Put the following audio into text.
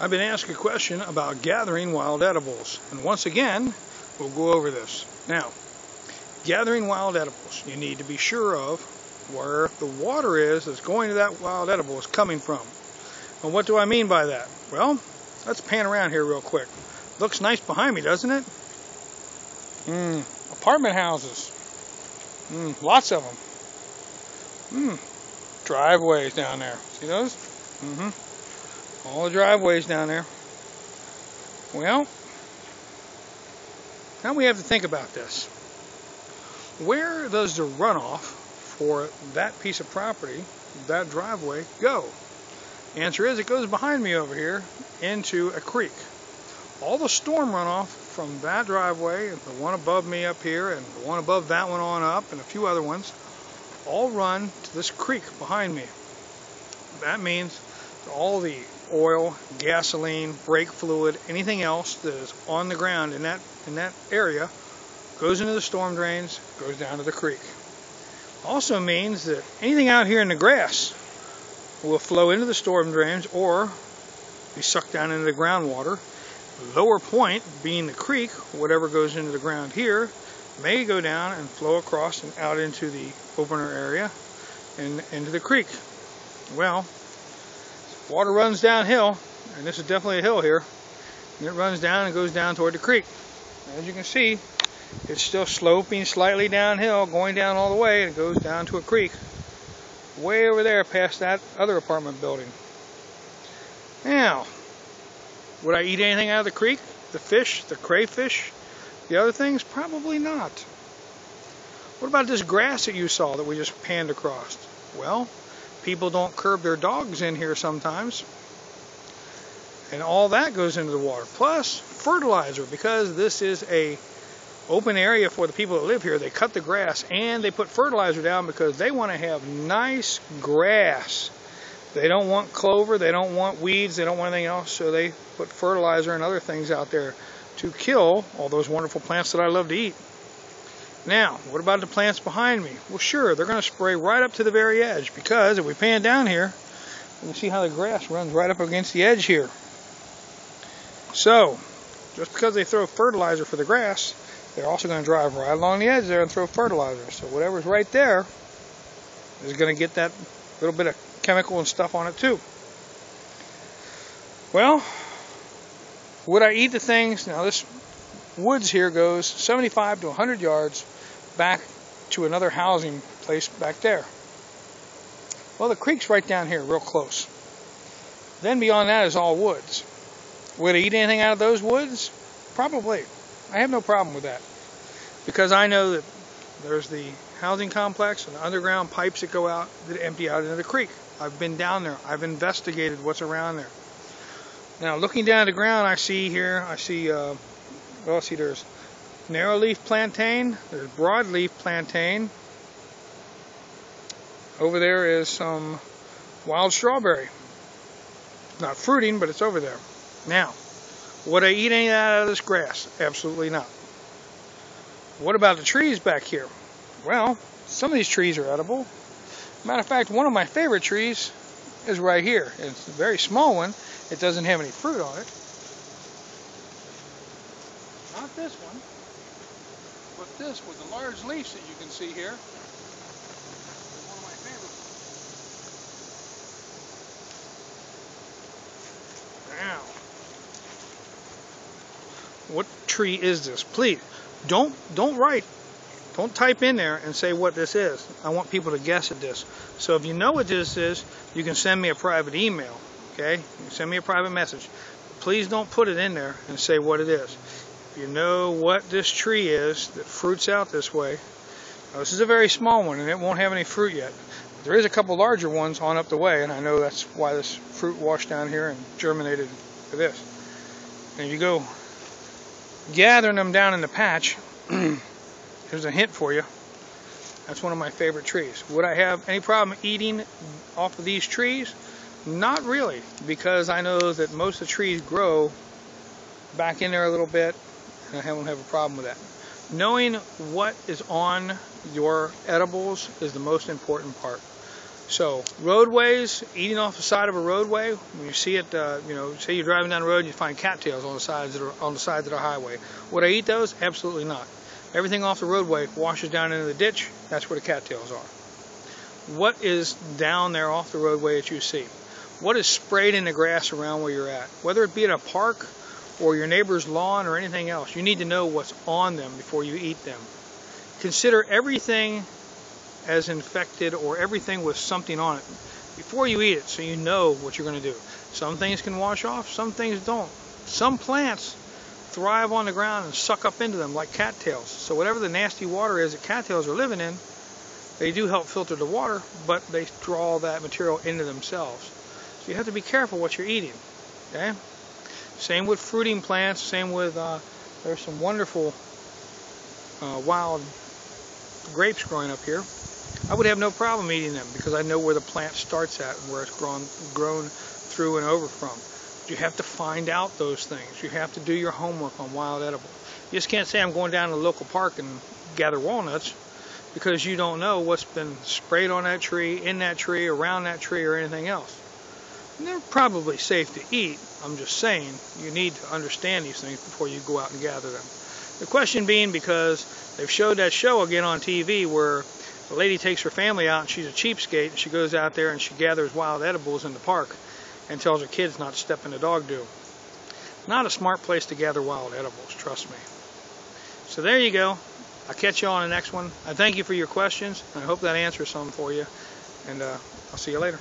I've been asked a question about gathering wild edibles, and once again, we'll go over this. Now, gathering wild edibles, you need to be sure of where the water is that's going to that wild edible is coming from. And what do I mean by that? Well, let's pan around here real quick. Looks nice behind me, doesn't it? Apartment houses. Lots of them. Driveways down there. See those? All the driveways down there. Well, now we have to think about this. Where does the runoff for that piece of property, that driveway, go? The answer is it goes behind me over here into a creek. All the storm runoff from that driveway, and the one above me up here, and the one above that one on up, and a few other ones, all run to this creek behind me. That means all the oil, gasoline, brake fluid, anything else that is on the ground in that area goes into the storm drains, goes down to the creek. Also means that anything out here in the grass will flow into the storm drains or be sucked down into the groundwater. Lower point, being the creek, whatever goes into the ground here, may go down and flow across and out into the opener area and into the creek. Well, water runs downhill, and this is definitely a hill here, and it runs down and goes down toward the creek. As you can see, it's still sloping slightly downhill, going down all the way, and it goes down to a creek way over there past that other apartment building. Now, would I eat anything out of the creek? The fish, the crayfish, the other things? Probably not. What about this grass that you saw that we just panned across? Well, people don't curb their dogs in here sometimes, and all that goes into the water. Plus fertilizer, because this is a open area for the people that live here. They cut the grass and they put fertilizer down because they want to have nice grass. They don't want clover, they don't want weeds, they don't want anything else, so they put fertilizer and other things out there to kill all those wonderful plants that I love to eat. Now, what about the plants behind me? Well, sure, they're going to spray right up to the very edge, because if we pan down here, you can see how the grass runs right up against the edge here. So, just because they throw fertilizer for the grass, they're also going to drive right along the edge there and throw fertilizer. So whatever's right there is going to get that little bit of chemical and stuff on it too. Well, would I eat the things? Now this woods here goes 75 to 100 yards back to another housing place back there. Well, the creek's right down here, real close. Then beyond that is all woods. Would I eat anything out of those woods? Probably. I have no problem with that, because I know that there's the housing complex and the underground pipes that go out that empty out into the creek. I've been down there. I've investigated what's around there. Now, looking down at the ground, I see there's narrow-leaf plantain, there's broad-leaf plantain. Over there is some wild strawberry. Not fruiting, but it's over there. Now, would I eat any of that out of this grass? Absolutely not. What about the trees back here? Well, some of these trees are edible. Matter of fact, one of my favorite trees is right here. It's a very small one. It doesn't have any fruit on it. Not this one, but this with the large leaves that you can see here is one of my favorite ones. Now, what tree is this? Please, don't type in there and say what this is. I want people to guess at this. So if you know what this is, you can send me a private email. Okay? You can send me a private message. Please don't put it in there and say what it is. If you know what this tree is that fruits out this way, now this is a very small one and it won't have any fruit yet. But there is a couple larger ones on up the way, and I know that's why this fruit washed down here and germinated for this. And if you go gathering them down in the patch, here's a hint for you. That's one of my favorite trees. Would I have any problem eating off of these trees? Not really, because I know that most of the trees grow back in there a little bit, and I won't have a problem with that. Knowing what is on your edibles is the most important part. So roadways, eating off the side of a roadway, when you see it, say you're driving down the road and you find cattails on the sides of the highway. Would I eat those? Absolutely not. Everything off the roadway washes down into the ditch. That's where the cattails are. What is down there off the roadway that you see? What is sprayed in the grass around where you're at? Whether it be in a park or your neighbor's lawn or anything else, you need to know what's on them before you eat them. Consider everything as infected or everything with something on it before you eat it, so you know what you're going to do. Some things can wash off, some things don't. Some plants thrive on the ground and suck up into them like cattails. So whatever the nasty water is that cattails are living in, they do help filter the water, but they draw that material into themselves. So you have to be careful what you're eating. Okay? Same with fruiting plants, same with, there's some wonderful wild grapes growing up here. I would have no problem eating them because I know where the plant starts at and where it's grown through and over from. But you have to find out those things. You have to do your homework on wild edible. You just can't say I'm going down to the local park and gather walnuts because you don't know what's been sprayed on that tree, in that tree, around that tree, or anything else. And they're probably safe to eat. I'm just saying you need to understand these things before you go out and gather them. The question being because they've showed that show again on TV where the lady takes her family out and she's a cheapskate and she goes out there and she gathers wild edibles in the park and tells her kids not to step in the dog do. Not a smart place to gather wild edibles, trust me. So there you go. I'll catch you on the next one. I thank you for your questions. I hope that answers some for you. And I'll see you later.